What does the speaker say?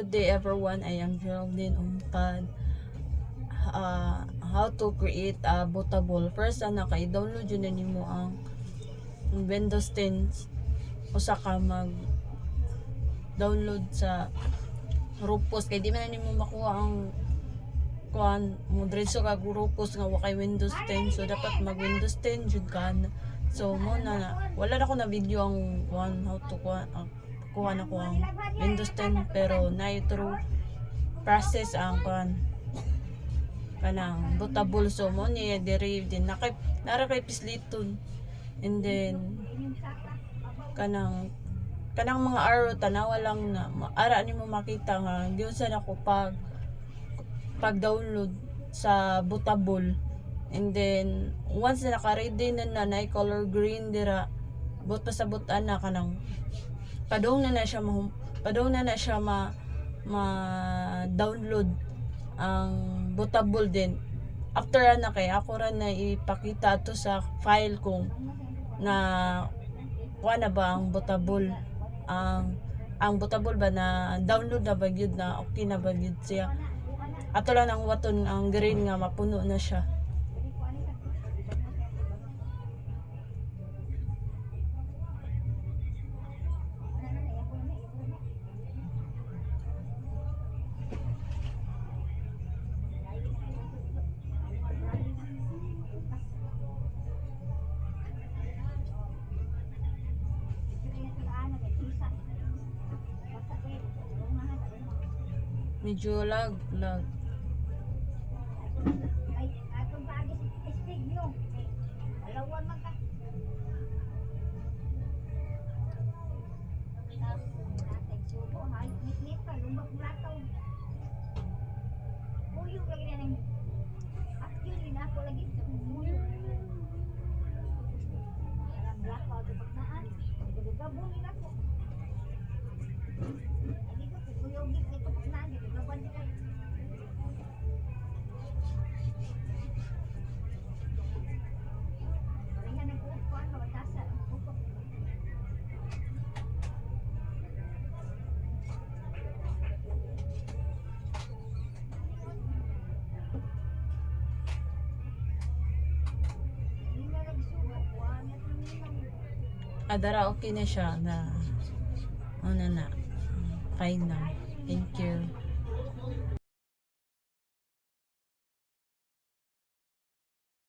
Good day everyone, I am Geraldine Umpad. How to create a bootable. First, i-download yun na nimo ang Windows 10. Usa ka mag-download sa Rupos. Kaya di man na nimo makuha ang kuan mo diretso ka Rupos nga wakay Windows 10. So dapat mag Windows 10 jud ka. So mo na wala na ko na video ang kuan how to kuha na ko ang Windows 10 pero na through process ang kanang bootable. So mo ni derive din nara kay pisliton, and then kanang mga arrow tanawa lang na ara nimo makita nga diyon sa nako pag-download sa bootable. And then once na naka-ready na color green dira but pasabutan na kanang padung na siya ma-download ang bootable din. After na kay ako ra na ipakita to sa file kung na kuha na ba ang bootable, ang bootable ba na download na ba gyud, na okay na ba gyud siya. Ato lang ang waton ang green nga mapuno na siya. Medyo lag. Adara okay na siya na ano na fine na. Thank you.